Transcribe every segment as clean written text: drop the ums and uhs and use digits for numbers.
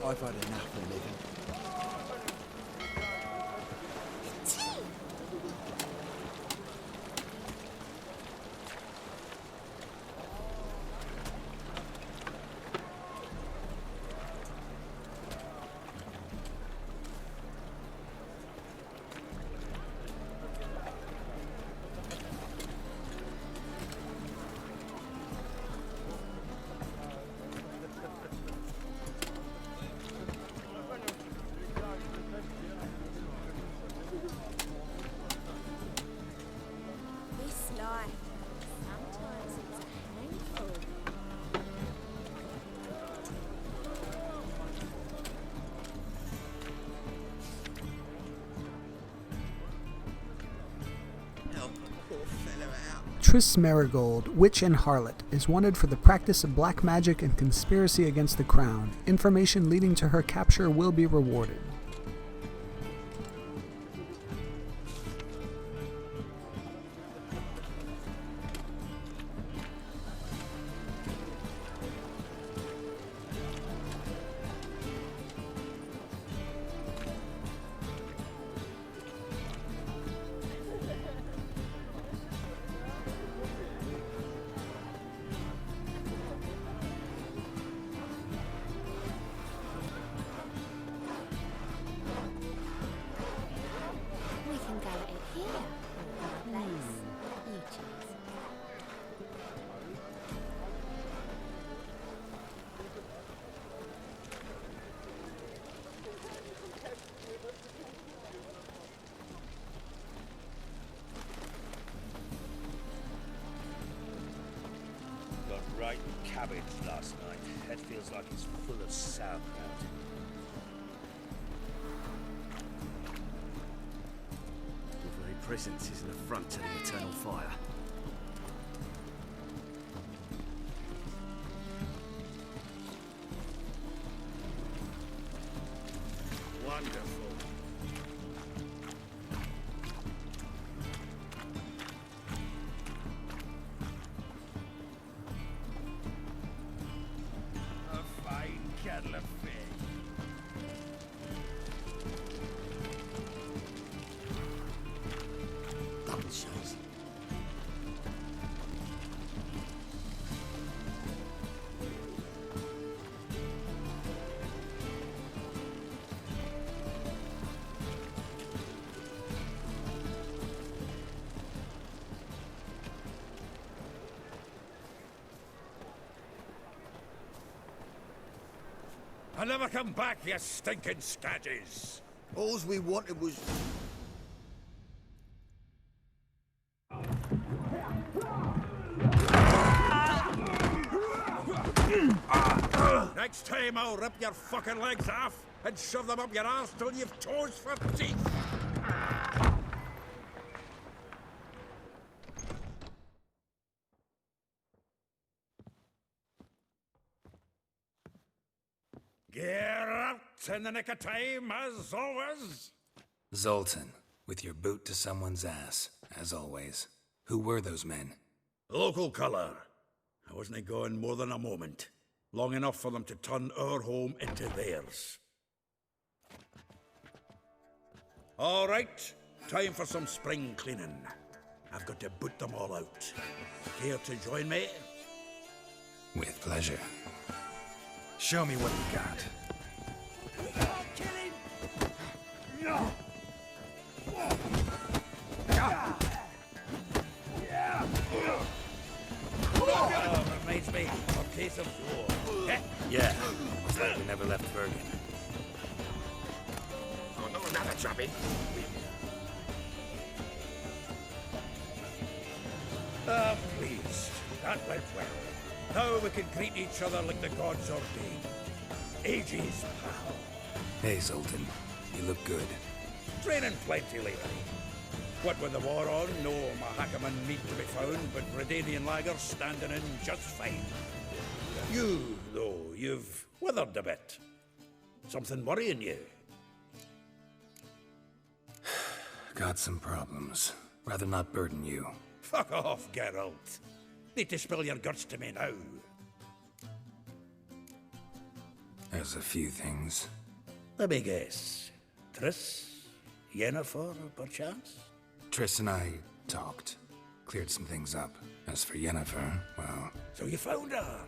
I've had enough of living. Triss Merigold, witch and harlot, is wanted for the practice of black magic and conspiracy against the crown. Information leading to her capture will be rewarded. Right cabbage last night. Head feels like it's full of sauerkraut. Your very presence is an affront to the eternal fire. Wonderful. Kettle of fish. Double shows. I'll never come back, you stinking scadges! All we wanted was... Next time I'll rip your fucking legs off and shove them up your arse till you've toes for teeth! Geralt, in the nick of time, as always. Zoltan, with your boot to someone's ass, as always. Who were those men? Local colour. I wasn't going more than a moment. Long enough for them to turn our home into theirs. All right, time for some spring cleaning. I've got to boot them all out. Care to join me? With pleasure. Show me what you got. Oh, reminds me of Case of War. Yeah, it's like we never left Bergen. Oh, no, another chopping. Ah, please. That went well. Now we can greet each other like the gods ordained. Ages, pal. Hey, Zoltan. You look good. Training plenty lately. What with the war on, no Mahakaman meat to be found, but Redanian lagers standing in just fine. You, though, you've withered a bit. Something worrying you? Got some problems. Rather not burden you. Fuck off, Geralt. Need to spill your guts to me now. There's a few things. Let me guess. Triss? Yennefer, perchance? Triss and I talked. Cleared some things up. As for Yennefer, well, So you found her?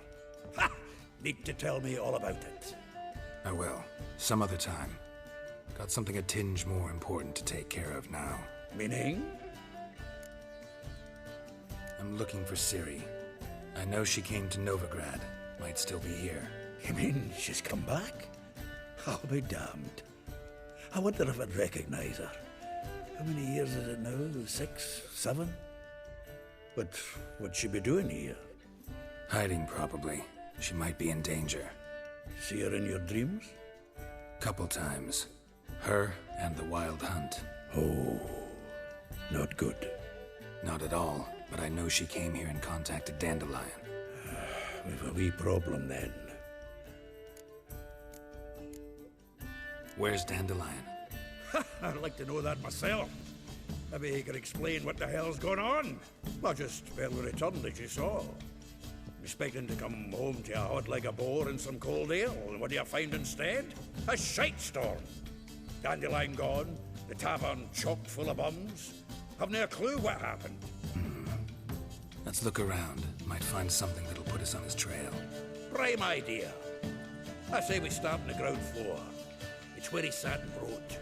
Ha! Need to tell me all about it. I will. Some other time. Got something a tinge more important to take care of now. Meaning? I'm looking for Ciri. I know she came to Novigrad. Might still be here. You mean she's come back? I'll be damned. I wonder if I'd recognize her. How many years is it now? 6, 7? But what'd she be doing here? Hiding, probably. She might be in danger. See her in your dreams? Couple times. Her and the Wild Hunt. Oh, not good. Not at all, but I know she came here and contacted Dandelion. We've a wee problem then. Where's Dandelion? I'd like to know that myself. Maybe he could explain what the hell's going on. Not just barely returned as you saw. Expecting to come home to you hot like a boar in some cold ale, and what do you find instead? A shite storm. Dandelion gone, the tavern chock full of bums. Haven't a clue what happened. Let's look around. Might find something that'll put us on his trail. Prime idea. I say we start on the ground floor. It's where he sat and wrote.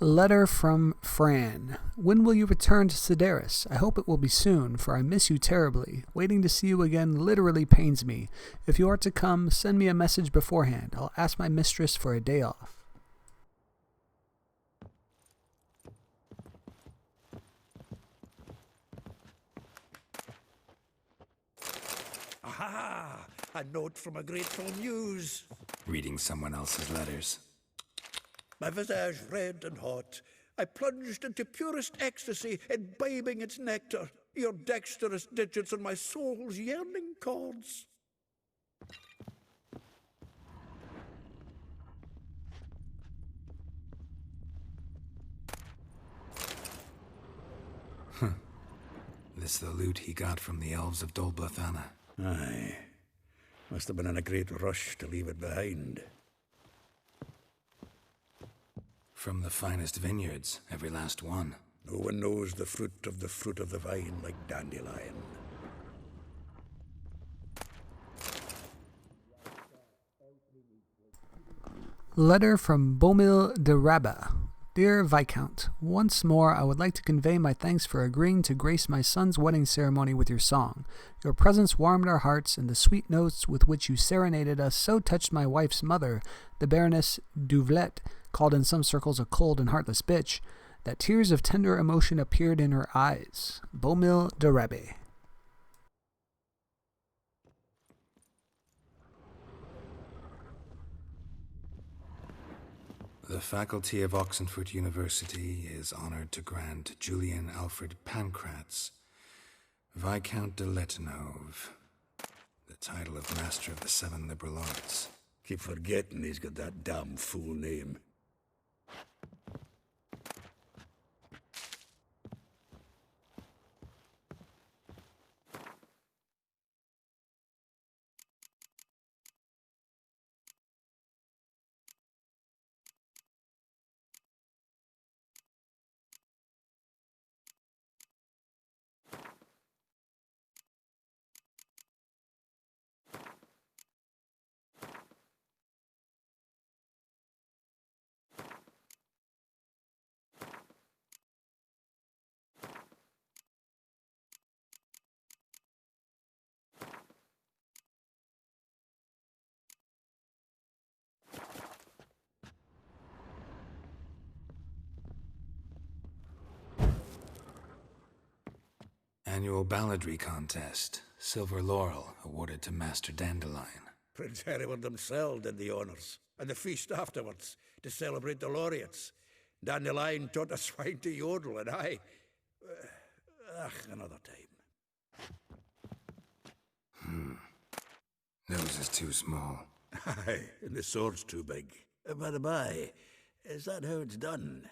Letter from Fran. When will you return to Sedaris? I hope it will be soon, for I miss you terribly. Waiting to see you again literally pains me. If you are to come, send me a message beforehand. I'll ask my mistress for a day off. Aha! A note from a grateful muse. Reading someone else's letters. My visage red and hot, I plunged into purest ecstasy, imbibing its nectar, your dexterous digits on my soul's yearning chords. This the loot he got from the elves of Dol Blathanna. Aye. Must have been in a great rush to leave it behind. From the finest vineyards, every last one. No one knows the fruit of the vine like Dandelion. Letter from Bomil de Rabba. Dear Viscount, once more I would like to convey my thanks for agreeing to grace my son's wedding ceremony with your song. Your presence warmed our hearts, and the sweet notes with which you serenaded us so touched my wife's mother, the Baroness Duvlet, called in some circles a cold and heartless bitch, that tears of tender emotion appeared in her eyes. Bomil de Rabbe. The faculty of Oxenford University is honored to grant Julian Alfred Pancratz, Viscount de Letenove, the title of Master of the Seven Liberal Arts. Keep forgetting he's got that damn fool name. Annual balladry contest. Silver laurel awarded to Master Dandelion. Prince Hereward himself did the honours, and the feast afterwards, to celebrate the laureates. Dandelion taught a swine to yodel, and I... another time. Nose is too small. Aye, and the sword's too big. By the by, is that how it's done?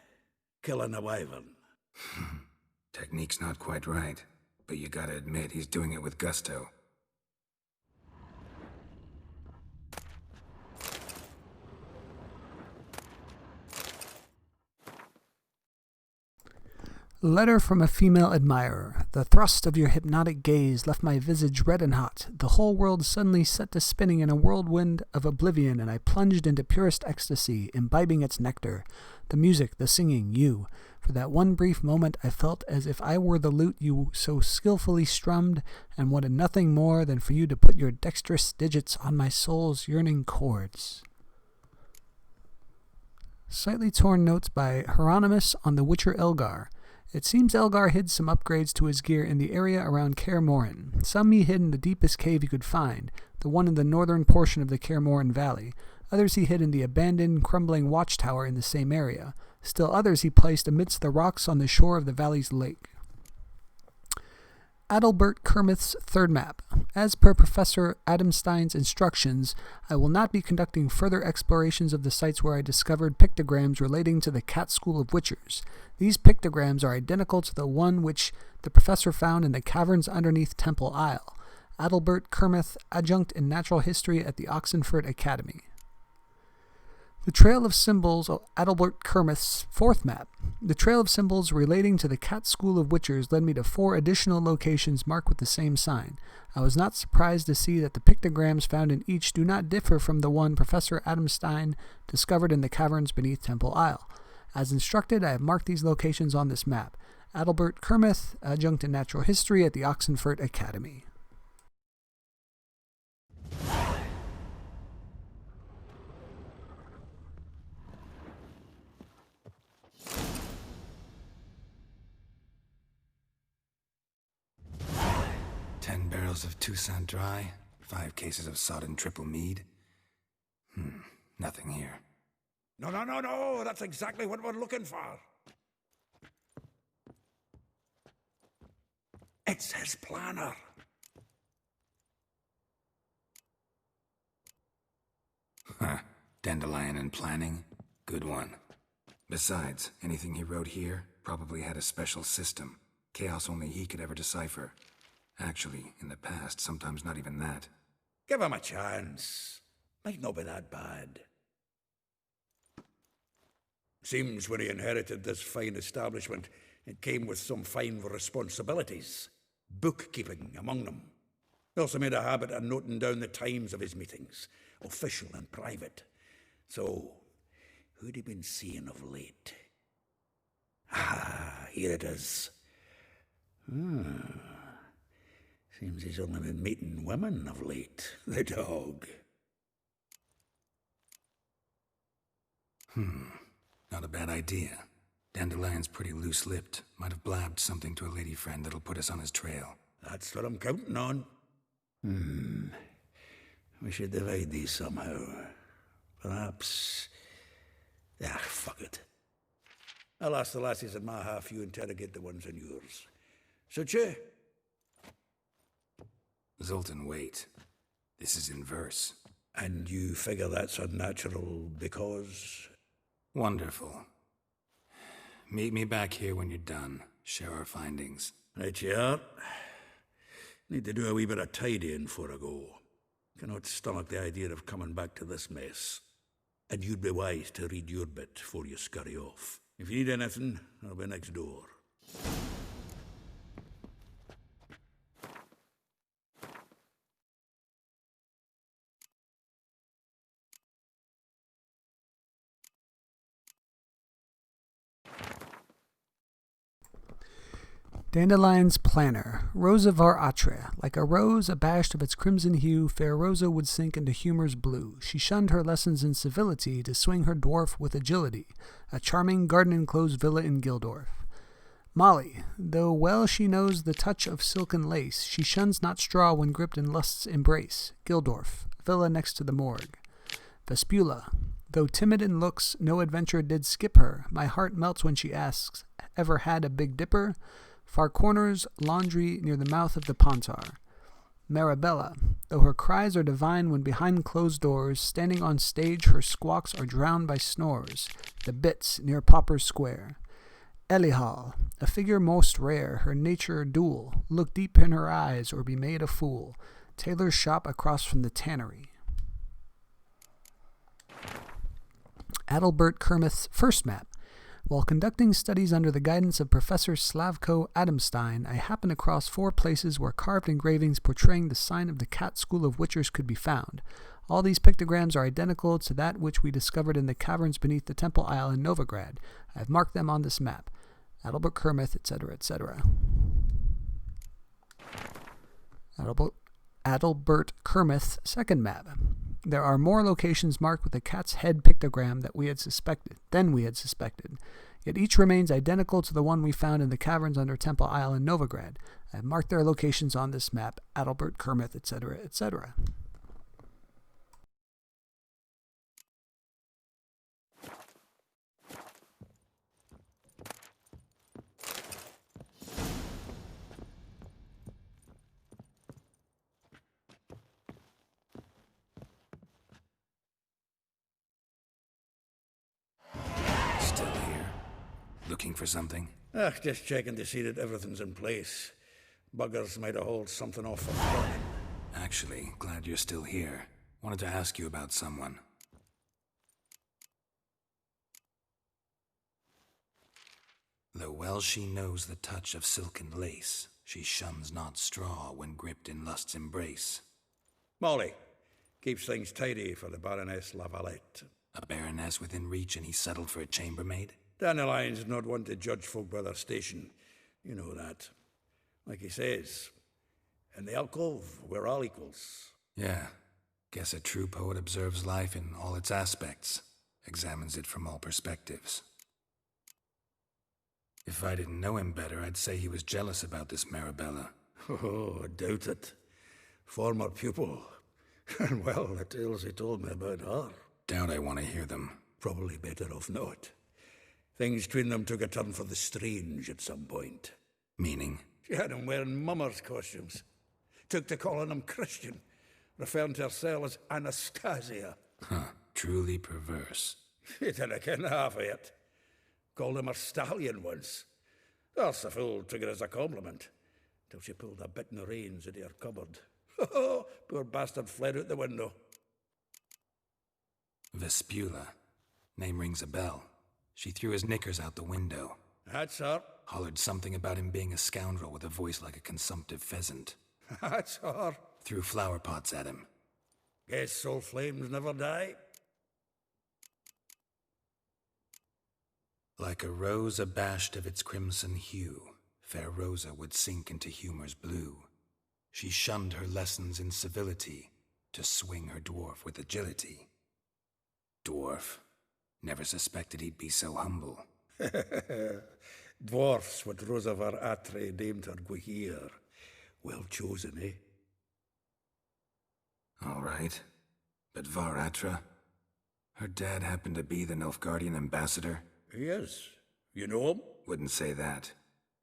Killing a wyvern? Technique's not quite right, but you gotta admit he's doing it with gusto. Letter from a female admirer. The thrust of your hypnotic gaze left my visage red and hot. The whole world suddenly set to spinning in a whirlwind of oblivion, and I plunged into purest ecstasy, imbibing its nectar. The music, the singing, you. For that one brief moment I felt as if I were the lute you so skillfully strummed, and wanted nothing more than for you to put your dexterous digits on my soul's yearning chords. Slightly torn notes by Hieronymus on the Witcher Elgar. It seems Elgar hid some upgrades to his gear in the area around Kaer Morhen. Some he hid in the deepest cave he could find, the one in the northern portion of the Kaer Morhen Valley. Others he hid in the abandoned, crumbling watchtower in the same area. Still others he placed amidst the rocks on the shore of the valley's lake. Adalbert Kermith's third map. As per Professor Adamstein's instructions, I will not be conducting further explorations of the sites where I discovered pictograms relating to the Cat School of Witchers. These pictograms are identical to the one which the professor found in the caverns underneath Temple Isle. Adalbert Kermith, adjunct in natural history at the Oxenford Academy. The Trail of Symbols, Adalbert Kermith's fourth map. The trail of symbols relating to the Cat School of Witchers led me to 4 additional locations marked with the same sign. I was not surprised to see that the pictograms found in each do not differ from the one Professor Adamstein discovered in the caverns beneath Temple Isle. As instructed, I have marked these locations on this map. Adalbert Kermith, adjunct in natural history at the Oxenford Academy. Of Toussaint Dry, 5 cases of sodden triple mead. Nothing here. No, that's exactly what we're looking for. It's his planner. Dandelion and planning? Good one. Besides, anything he wrote here probably had a special system. Chaos only he could ever decipher. Actually, in the past, sometimes not even that. Give him a chance. Might not be that bad. Seems when he inherited this fine establishment, it came with some fine responsibilities. Bookkeeping among them. He also made a habit of noting down the times of his meetings, official and private. So, who'd he been seeing of late? Here it is. Seems he's only been meeting women of late, the dog. Not a bad idea. Dandelion's pretty loose-lipped. Might have blabbed something to a lady friend that'll put us on his trail. That's what I'm counting on. We should divide these somehow. Perhaps... fuck it. I'll ask the lassies in my half, you interrogate the ones in yours. Suit you? Zoltan, wait. This is in verse. And you figure that's unnatural because... Wonderful. Meet me back here when you're done. Share our findings. Right you are. Need to do a wee bit of tidying before I go. Cannot stomach the idea of coming back to this mess. And you'd be wise to read your bit before you scurry off. If you need anything, I'll be next door. Dandelion's planner. Rosa var Atre. Like a rose abashed of its crimson hue, fair Rosa would sink into humor's blue. She shunned her lessons in civility to swing her dwarf with agility. A charming garden-enclosed villa in Gildorf. Molly. Though well she knows the touch of silken lace, she shuns not straw when gripped in lust's embrace. Gildorf. Villa next to the morgue. Vespula. Though timid in looks, no adventure did skip her. My heart melts when she asks, ever had a Big Dipper? Far corners, laundry near the mouth of the Pontar. Marabella. Though her cries are divine when behind closed doors, standing on stage her squawks are drowned by snores. The Bits near Popper's Square. Elihal. A figure most rare, her nature dual. Look deep in her eyes or be made a fool. Taylor's shop across from the tannery. Adalbert Kermith's first map. While conducting studies under the guidance of Professor Slavko Adamstein, I happened across 4 places where carved engravings portraying the sign of the Cat School of Witchers could be found. All these pictograms are identical to that which we discovered in the caverns beneath the Temple Isle in Novigrad. I have marked them on this map. Adalbert Kermith, etc., etc. Adalbert Kermith's second map. There are more locations marked with a cat's head pictogram than we had suspected. Yet each remains identical to the one we found in the caverns under Temple Isle in Novigrad. I have marked their locations on this map. Adalbert Kermith, etc., etc. Still here? Looking for something? Just checking to see that everything's in place. Buggers might have hauled something off from the burning. Actually, glad you're still here. Wanted to ask you about someone. Though well she knows the touch of silken lace, she shuns not straw when gripped in lust's embrace. Molly. Keeps things tidy for the Baroness Lavalette. A baroness within reach and he settled for a chambermaid? Dandelion's not one to judge folk by their station. You know that. Like he says, in the alcove, we're all equals. Yeah. Guess a true poet observes life in all its aspects, examines it from all perspectives. If I didn't know him better, I'd say he was jealous about this Marabella. Oh, I doubt it. Former pupil. And well, the tales he told me about her. Doubt I want to hear them. Probably better off not. Things between them took a turn for the strange at some point. Meaning? She had him wearing mummers' costumes. Took to calling him Christian, referring to herself as Anastasia. Huh, truly perverse. He didn't ken half of it. Called him a stallion once. That's the fool took it as a compliment, till she pulled a bit in the reins into her cupboard. Oh, poor bastard fled out the window. Vespula. Name rings a bell. She threw his knickers out the window. That's her. Hollered something about him being a scoundrel with a voice like a consumptive pheasant. That's her. Threw flower pots at him. Guess soul flames never die. Like a rose abashed of its crimson hue, fair Rosa would sink into humor's blue. She shunned her lessons in civility, to swing her dwarf with agility. Dwarf. Never suspected he'd be so humble. Dwarfs what Rosa var Atre deemed her Guihir. Well chosen, eh? All right. But Var Atra? Her dad happened to be the Nilfgaardian ambassador? Yes. You know him? Wouldn't say that.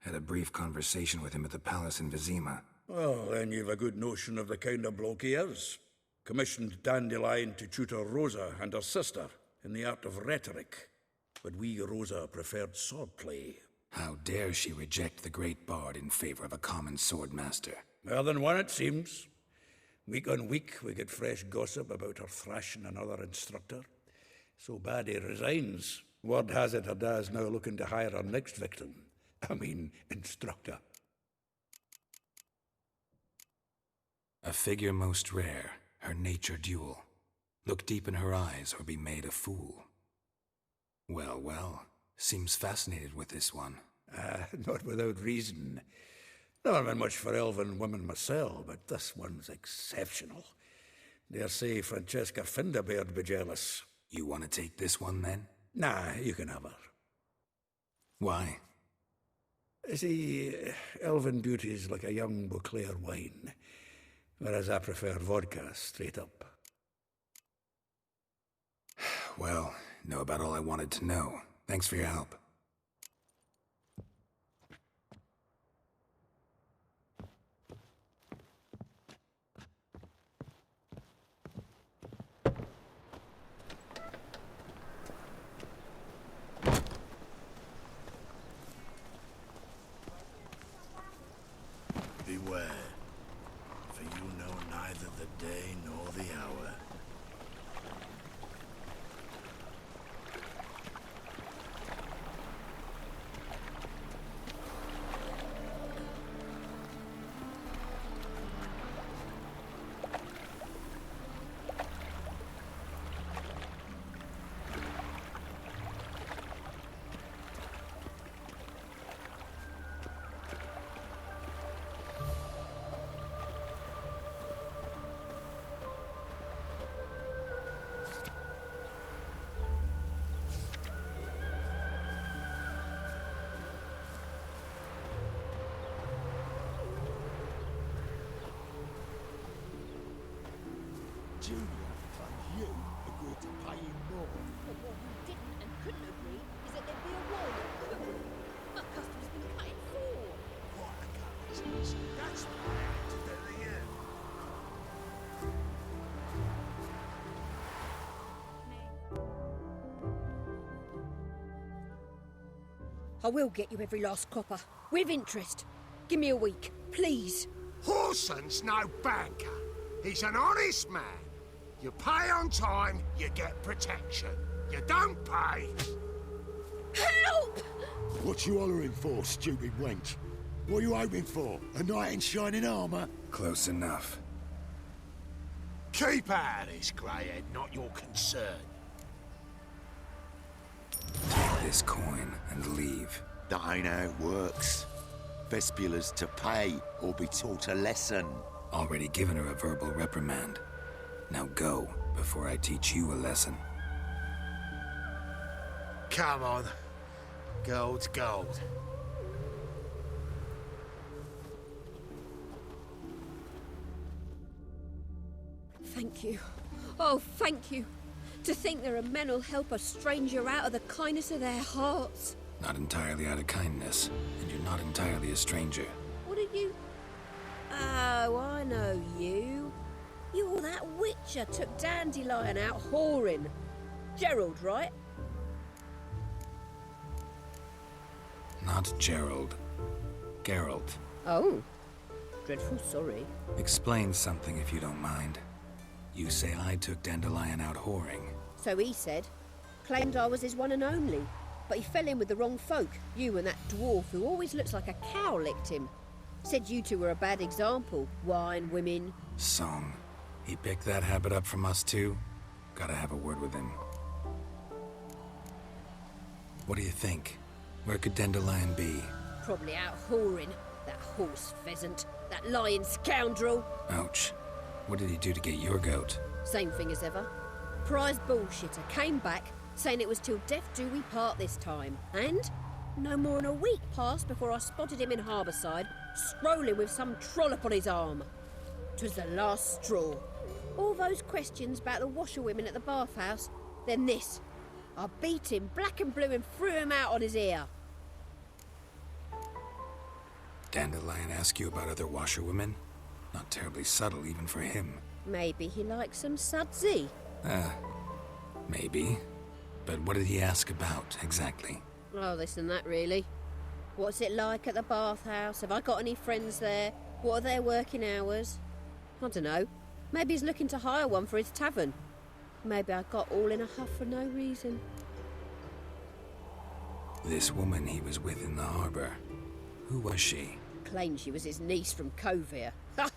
Had a brief conversation with him at the palace in Vizima. Well, then you've a good notion of the kind of bloke he is. Commissioned Dandelion to tutor Rosa and her sister in the art of rhetoric. But we, Rosa, preferred swordplay. How dare she reject the great bard in favor of a common swordmaster? More than one, it seems. Week on week, we get fresh gossip about her thrashing another instructor. So bad he resigns. Word has it her dad's now looking to hire her next victim. Instructor. A figure most rare, her nature dual. Look deep in her eyes or be made a fool. Well, well, seems fascinated with this one. Not without reason. Never been much for elven women myself, but this one's exceptional. Dare say Francesca Finderbeard be jealous. You want to take this one, then? Nah, you can have her. Why? See, elven beauty's like a young Beauclair wine, whereas I prefer vodka straight up. Well, know about all I wanted to know. Thanks for your help. beware, for you know neither the day nor the hour. Julian claims you agreed to pay him more. But what we didn't and couldn't agree is that there'd be a war that could we? My customers been cutting for. What a coincidence. That's why I had to do the year. I will get you every last copper, with interest. Give me a week, please. Horson's no banker. He's an honest man. You pay on time, you get protection. You don't pay. Help! What you hollering for, stupid wench? What are you hoping for? A knight in shining armour? Close enough. Keep out of this, Greyhead, not your concern. Take this coin and leave. That ain't how it works. Vespula's to pay or be taught a lesson. Already given her a verbal reprimand. Now go, before I teach you a lesson. Come on. Gold's gold. Thank you. Oh, thank you. To think there are men who'll help a stranger out of the kindness of their hearts. Not entirely out of kindness, and you're not entirely a stranger. What are you? Oh, I know you. You're that witcher took Dandelion out whoring. Gerald, right? Not Gerald. Geralt. Oh. Dreadful sorry. Explain something if you don't mind. You say I took Dandelion out whoring. So he said. Claimed I was his one and only. But he fell in with the wrong folk. You and that dwarf who always looks like a cow licked him. Said you two were a bad example. Wine, women. Song. He picked that habit up from us too? Gotta have a word with him. What do you think? Where could Dandelion be? Probably out whoring. That horse pheasant. That lying scoundrel. Ouch. What did he do to get your goat? Same thing as ever. Prize bullshitter came back saying it was till death do we part this time. And no more than a week passed before I spotted him in Harbourside, strolling with some trollop on his arm. 'Twas the last straw. All those questions about the washerwomen at the bathhouse, then this. I beat him black and blue and threw him out on his ear. Dandelion ask you about other washerwomen? Not terribly subtle even for him. Maybe he likes some sudsy. Maybe. But what did he ask about, exactly? Oh, this and that, really. What's it like at the bathhouse? Have I got any friends there? What are their working hours? I don't know. Maybe he's looking to hire one for his tavern. Maybe I got all in a huff for no reason. This woman he was with in the harbor. Who was she? Claimed she was his niece from Kovir. Ha!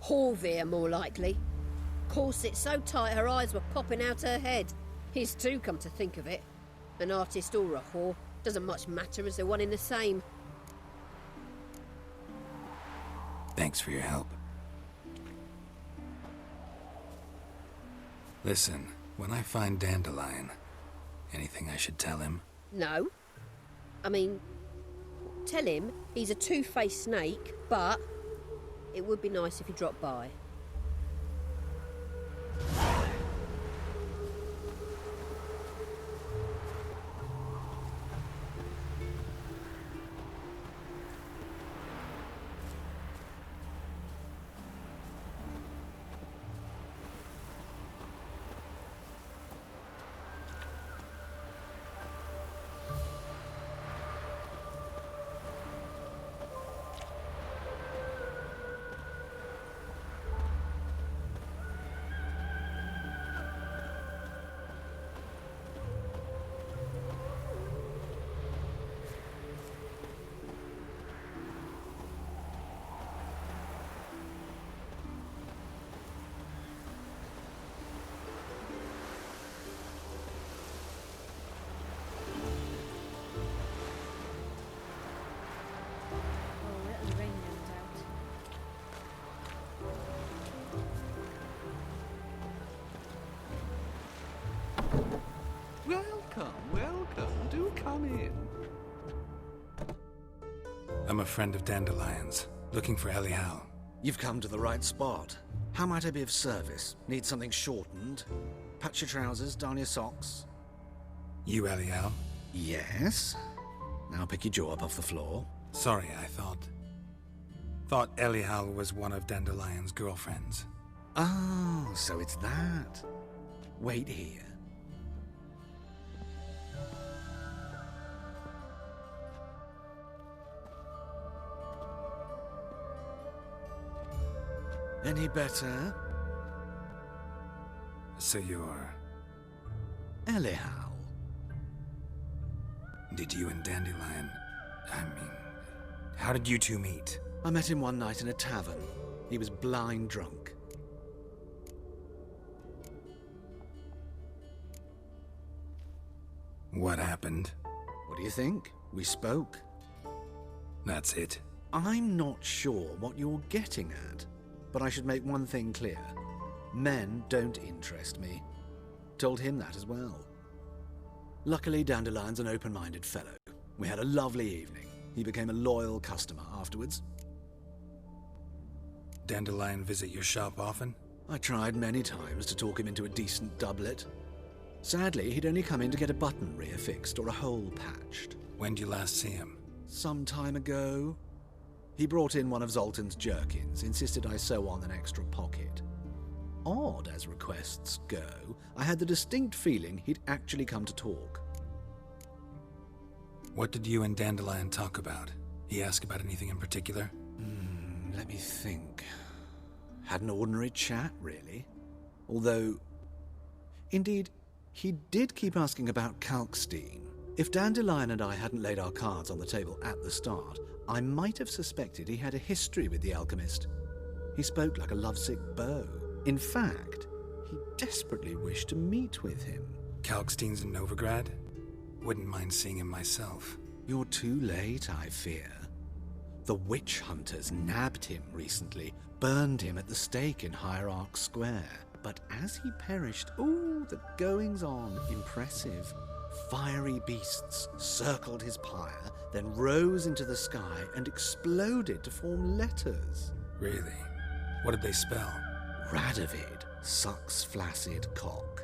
Horvir, more likely. Corset so tight her eyes were popping out her head. His too, come to think of it. An artist or a whore. Doesn't much matter as they're one in the same. Thanks for your help. Listen, when I find Dandelion, anything I should tell him? No. I mean, tell him he's a two-faced snake, but it would be nice if he dropped by. welcome. Do come in. I'm a friend of Dandelion's, looking for Elial. You've come to the right spot. How might I be of service? Need something shortened? Patch your trousers, darn your socks. You Elial? Yes. Now pick your jaw up off the floor. Sorry, I thought Elial was one of Dandelion's girlfriends. Oh, so it's that. Wait here. Any better? So you're... Elial. Did you and Dandelion... how did you two meet? I met him one night in a tavern. He was blind drunk. What happened? What do you think? We spoke. That's it. I'm not sure what you're getting at, but I should make one thing clear. Men don't interest me. Told him that as well. Luckily, Dandelion's an open-minded fellow. We had a lovely evening. He became a loyal customer afterwards. Dandelion visit your shop often? I tried many times to talk him into a decent doublet. Sadly, he'd only come in to get a button reaffixed or a hole patched. When did you last see him? Some time ago. He brought in one of Zoltan's jerkins, insisted I sew on an extra pocket. Odd as requests go, I had the distinct feeling he'd actually come to talk. What did you and Dandelion talk about? He ask about anything in particular? Let me think. Had an ordinary chat, really. Although, indeed, he did keep asking about Kalkstein. If Dandelion and I hadn't laid our cards on the table at the start, I might have suspected he had a history with the alchemist. He spoke like a lovesick beau. In fact, he desperately wished to meet with him. Kalkstein's in Novigrad? Wouldn't mind seeing him myself. You're too late, I fear. The witch hunters nabbed him recently, burned him at the stake in Hierarch Square. But as he perished, the goings-on, impressive. Fiery beasts circled his pyre, then rose into the sky and exploded to form letters. Really? What did they spell? Radovid sucks flaccid cock.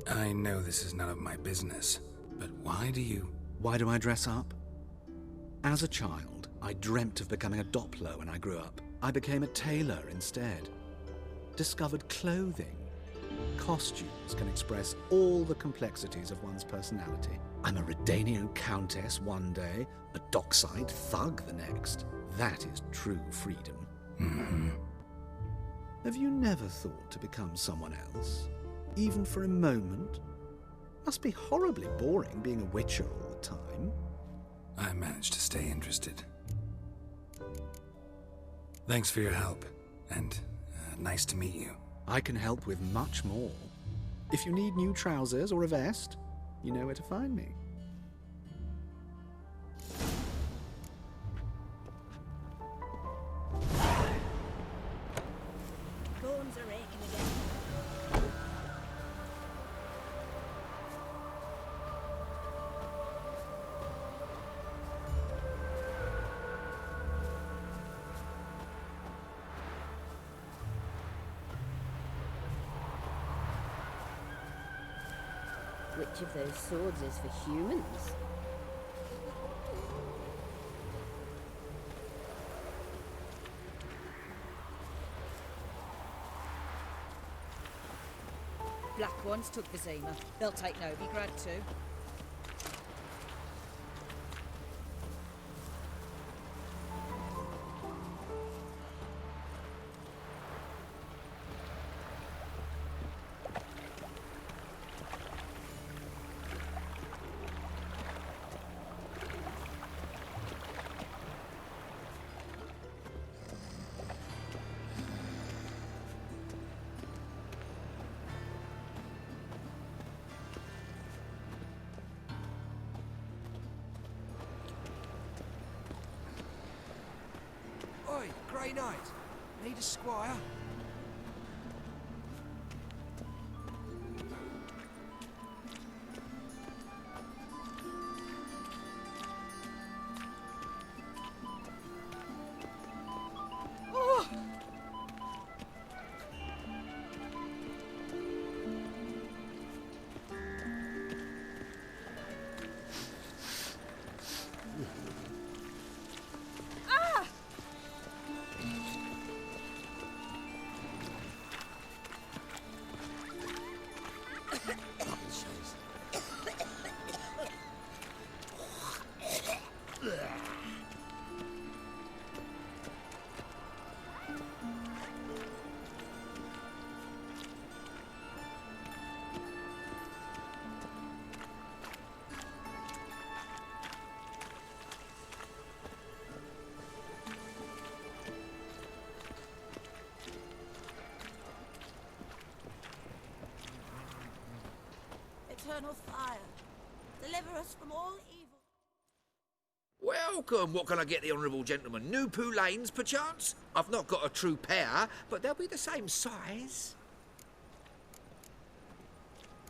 I know this is none of my business, but why do I dress up? As a child, I dreamt of becoming a Doppler when I grew up. I became a tailor instead. Discovered clothing. Costumes can express all the complexities of one's personality. I'm a Redanian countess one day, a dockside thug the next. That is true freedom. Mm-hmm. Have you never thought to become someone else? Even for a moment? Must be horribly boring being a witcher all the time. I managed to stay interested. Thanks for your help, and nice to meet you. I can help with much more. If you need new trousers or a vest, you know where to find me. Bones are aching again. Which of those swords is for humans? Black ones took Vizima. They'll take Novigrad too. Oi, Grey Knight. Need a squire? Eternal fire, deliver us from all evil. Welcome. What can I get the honourable gentleman? New Poulaines, perchance? I've not got a true pair, but they'll be the same size.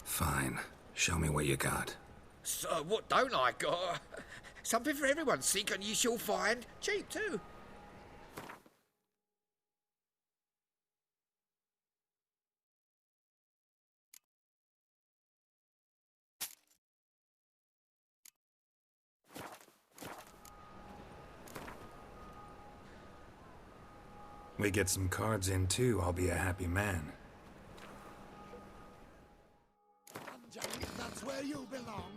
Fine. Show me what you got. So, what don't I got? Something for everyone. Seek and ye shall find. Cheap, too. We get some cards in too, I'll be a happy man. That's where you belong.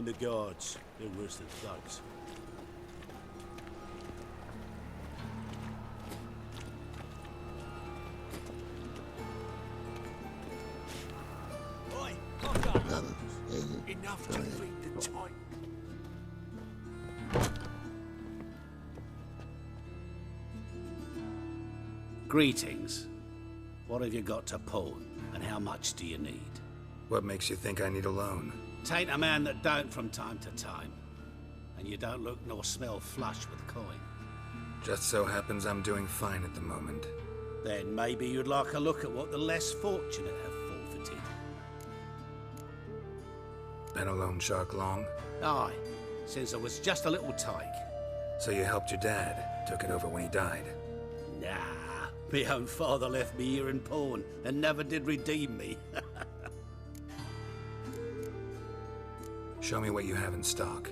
mind the guards. They're worse than thugs. Oi, cock up! Enough to feed the Titan. Greetings. What have you got to pawn, and how much do you need? What makes you think I need a loan? Tain't a man that don't from time to time. And you don't look nor smell flush with coin. Just so happens I'm doing fine at the moment. Then maybe you'd like a look at what the less fortunate have forfeited. Been a loan shark long? Aye, since I was just a little tyke. So you helped your dad, took it over when he died? Nah, my own father left me here in pawn and never did redeem me. Show me what you have in stock.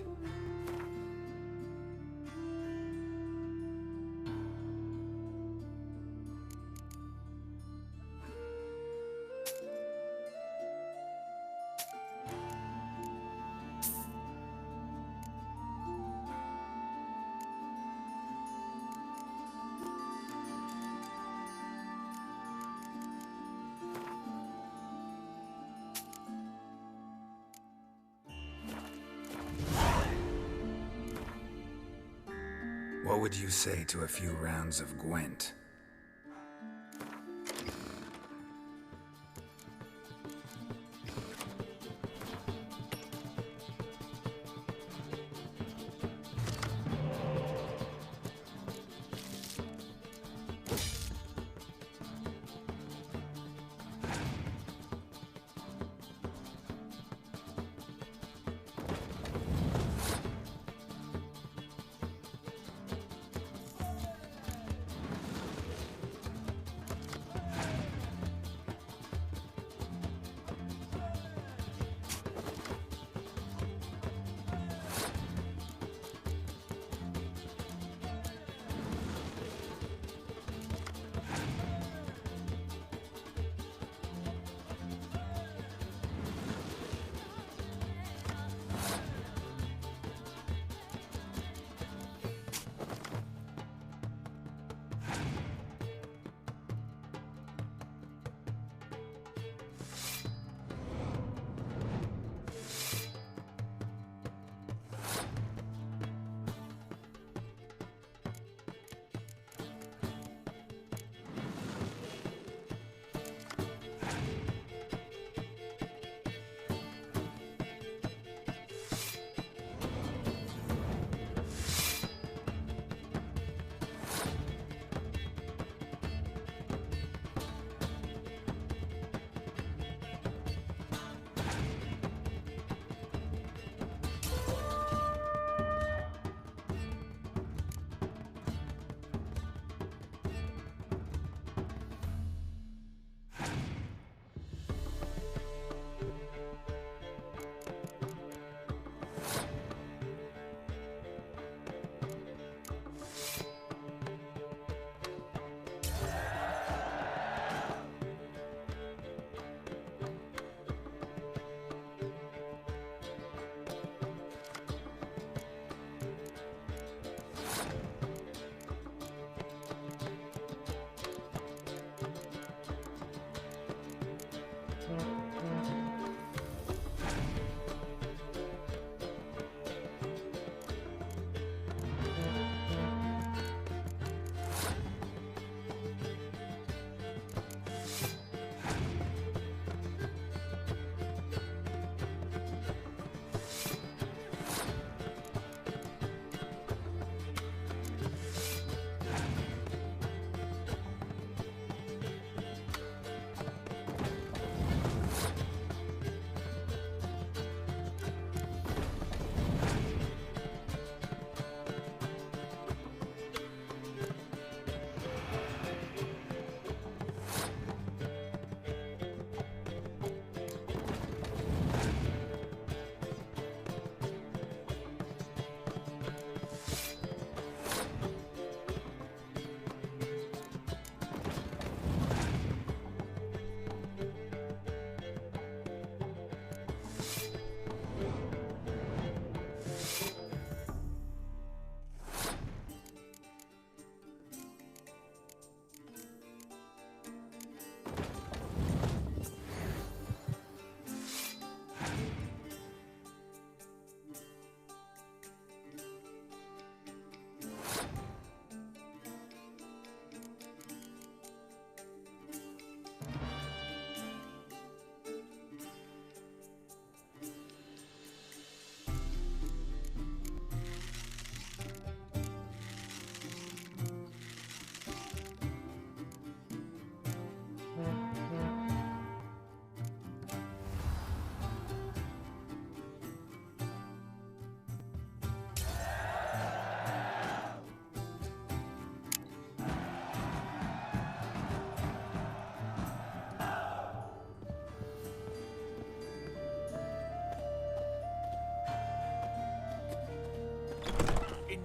What would you say to a few rounds of Gwent?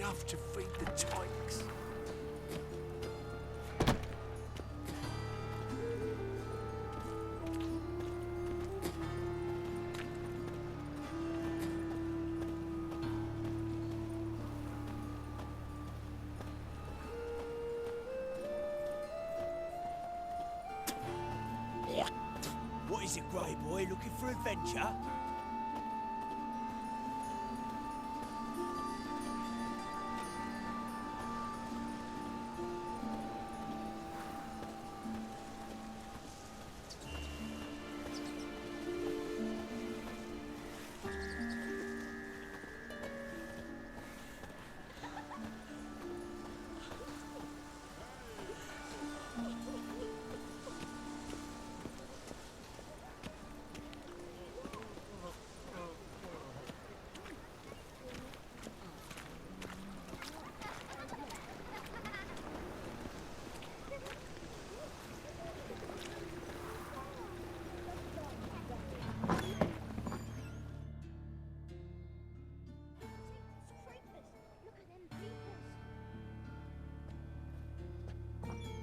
enough to feed the tykes. What is it, Grey Boy? Looking for adventure?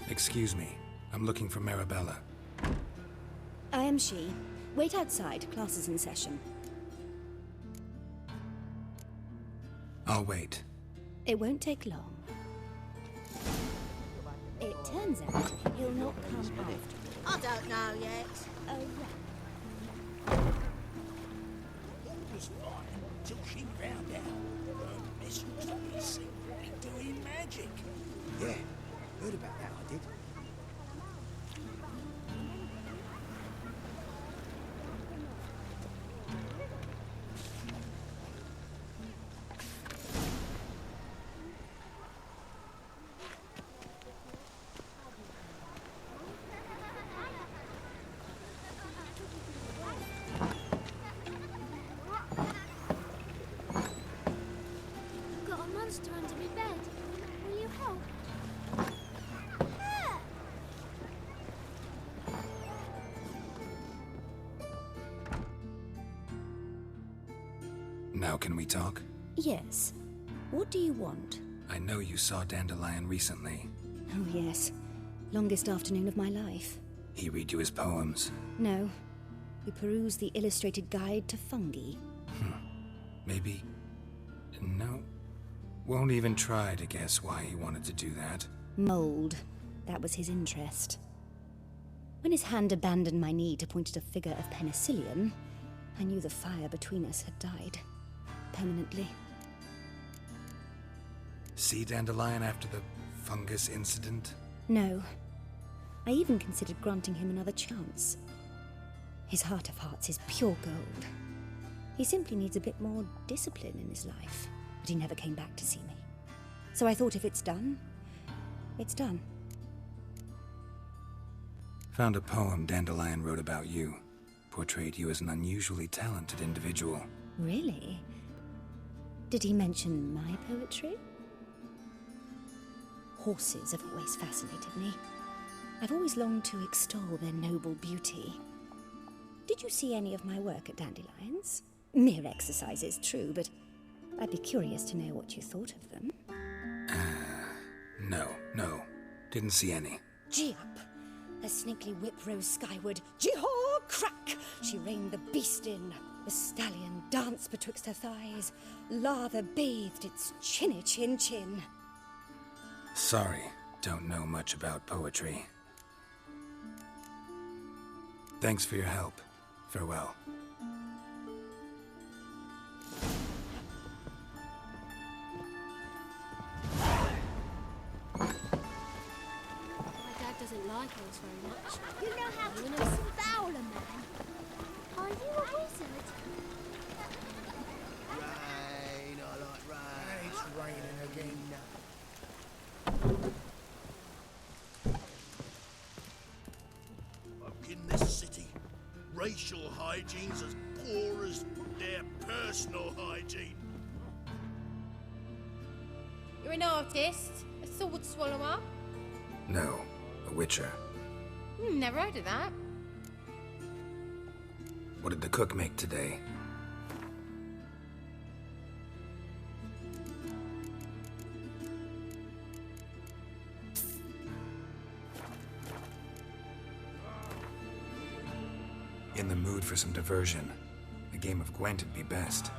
Excuse me. I'm looking for Marabella. I am she. Wait outside. Class is in session. I'll wait. It won't take long. It turns out he'll not come after. I don't know yet. Oh, right. It was fine till she found out her mistress was secretly doing magic. Yeah, heard about that, I did. I've got a monster under my bed. Will you help? Now can we talk? Yes. What do you want? I know you saw Dandelion recently. Oh, yes. Longest afternoon of my life. He read you his poems. No. We perused the illustrated guide to fungi. Maybe... No. Won't even try to guess why he wanted to do that. Mold. That was his interest. When his hand abandoned my knee to point at a figure of penicillium, I knew the fire between us had died. Permanently. See Dandelion after the fungus incident? No. I even considered granting him another chance. His heart of hearts is pure gold. He simply needs a bit more discipline in his life. But he never came back to see me. So I thought if it's done, it's done. Found a poem Dandelion wrote about you. Portrayed you as an unusually talented individual. Really? Did he mention my poetry? Horses have always fascinated me. I've always longed to extol their noble beauty. Did you see any of my work at Dandelions? Mere exercises, true, but I'd be curious to know what you thought of them. No. Didn't see any. Gee up! A snaky whip rose skyward. Jee-haw! Crack! She reined the beast in. The stallion danced betwixt her thighs. Lava bathed its chinny chin. Sorry, don't know much about poetry. Thanks for your help. Farewell. My dad doesn't like us very much. You know how to disembowel a man. Are you a wizard? Rain, I like rain. It's raining again. Folk in this city, racial hygiene's as poor as their personal hygiene. You're an artist? A sword swallower? No, a witcher. Never heard of that. What did the cook make today? In the mood for some diversion. A game of Gwent'd be best.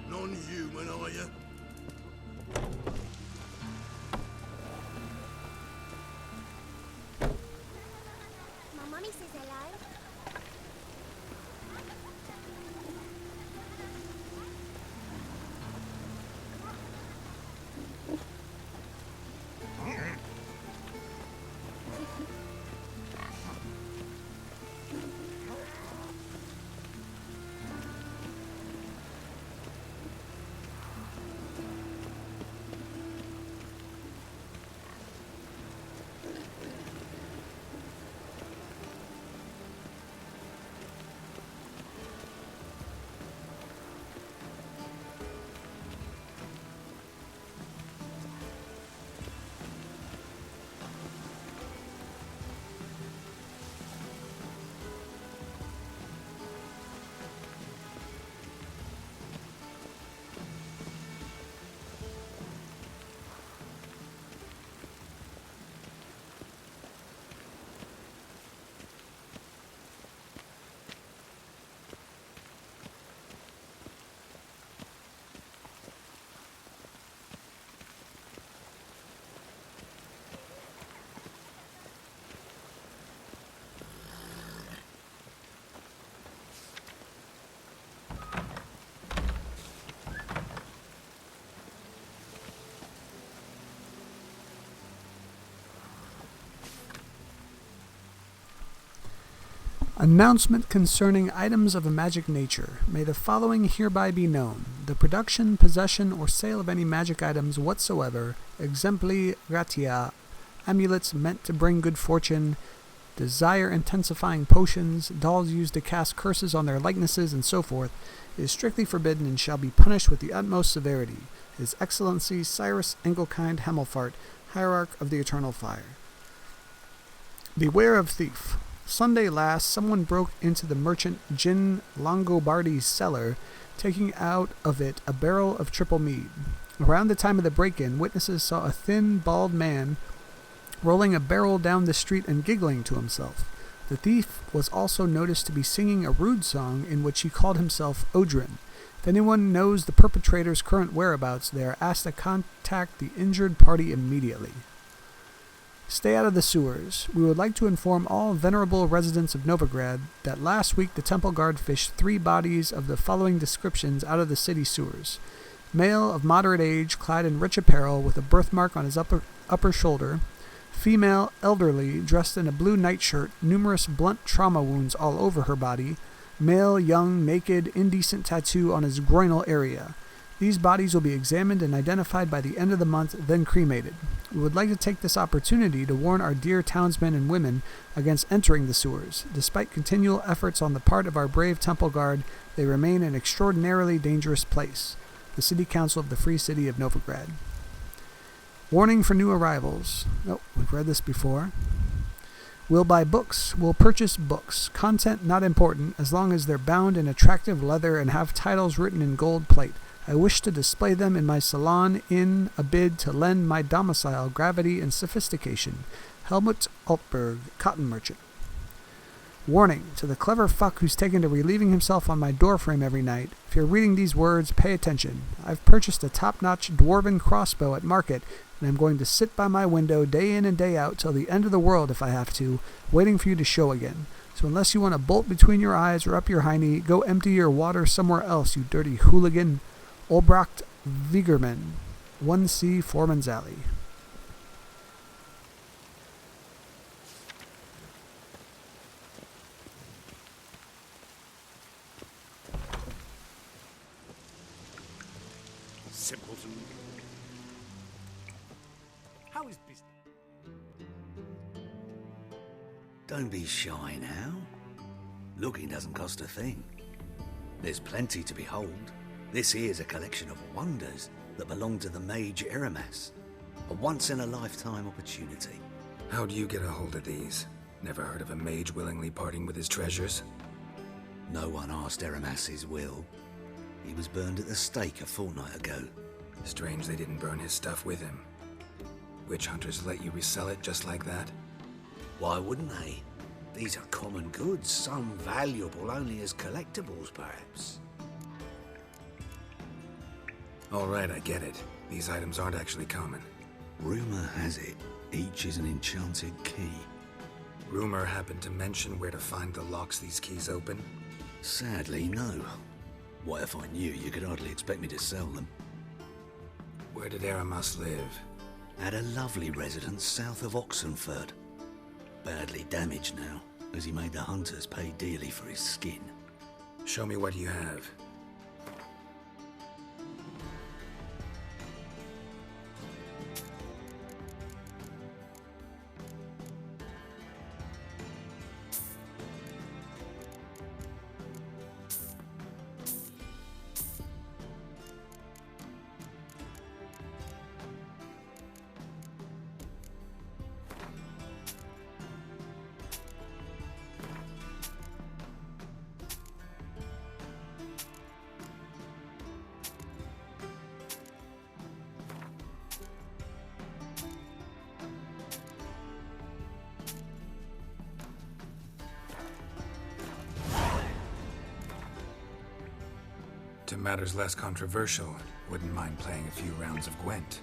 Non-human, are you? My mummy says hello. Announcement concerning items of a magic nature. May the following hereby be known. The production, possession, or sale of any magic items whatsoever, exempli gratia, amulets meant to bring good fortune, desire-intensifying potions, dolls used to cast curses on their likenesses, and so forth, is strictly forbidden and shall be punished with the utmost severity. His Excellency Cyrus Engelkind Hemelfart, Hierarch of the Eternal Fire. Beware of thief. Sunday last, someone broke into the merchant Gin Longobardi's cellar, taking out of it a barrel of triple mead. Around the time of the break-in, witnesses saw a thin, bald man rolling a barrel down the street and giggling to himself. The thief was also noticed to be singing a rude song in which he called himself Odrin. If anyone knows the perpetrator's current whereabouts, they are asked to contact the injured party immediately. Stay out of the sewers. We would like to inform all venerable residents of Novigrad that last week the Temple Guard fished 3 bodies of the following descriptions out of the city sewers. Male of moderate age, clad in rich apparel, with a birthmark on his upper shoulder. Female, elderly, dressed in a blue nightshirt, numerous blunt trauma wounds all over her body. Male, young, naked, indecent tattoo on his groinal area. These bodies will be examined and identified by the end of the month, then cremated. We would like to take this opportunity to warn our dear townsmen and women against entering the sewers. Despite continual efforts on the part of our brave Temple Guard, they remain an extraordinarily dangerous place. The City Council of the Free City of Novigrad. Warning for new arrivals. Oh, we've read this before. We'll buy books. We'll purchase books. Content not important, as long as they're bound in attractive leather and have titles written in gold plate. I wish to display them in my salon in a bid to lend my domicile gravity and sophistication. Helmut Altberg, cotton merchant. Warning to the clever fuck who's taken to relieving himself on my doorframe every night. If you're reading these words, pay attention. I've purchased a top-notch dwarven crossbow at market, and I'm going to sit by my window day in and day out till the end of the world if I have to, waiting for you to show again. So unless you want a bolt between your eyes or up your hiney, go empty your water somewhere else, you dirty hooligan. Olbracht Vigerman, 1C Foreman's Alley. Simpleton. How is business? Don't be shy now. Looking doesn't cost a thing. There's plenty to behold. This here's a collection of wonders that belong to the mage Eramas. A once-in-a-lifetime opportunity. How do you get a hold of these? Never heard of a mage willingly parting with his treasures? No one asked Eramas's will. He was burned at the stake a fortnight ago. Strange they didn't burn his stuff with him. Witch hunters let you resell it just like that? Why wouldn't they? These are common goods, some valuable only as collectibles, perhaps. All right, I get it. These items aren't actually common. Rumor has it, each is an enchanted key. Rumor happened to mention where to find the locks these keys open? Sadly, no. What if I knew? You could hardly expect me to sell them. Where did Eramas live? At a lovely residence south of Oxenford. Badly damaged now, as he made the hunters pay dearly for his skin. Show me what you have. To matters less controversial, wouldn't mind playing a few rounds of Gwent.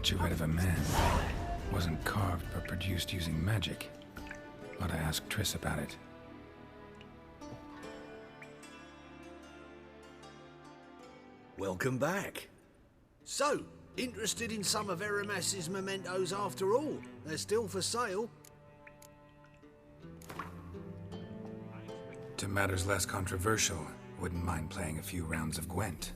statuette of a man. Wasn't carved but produced using magic. Ought to ask Triss about it. Welcome back. So, interested in some of Eramas's mementos after all? They're still for sale. To matters less controversial, wouldn't mind playing a few rounds of Gwent.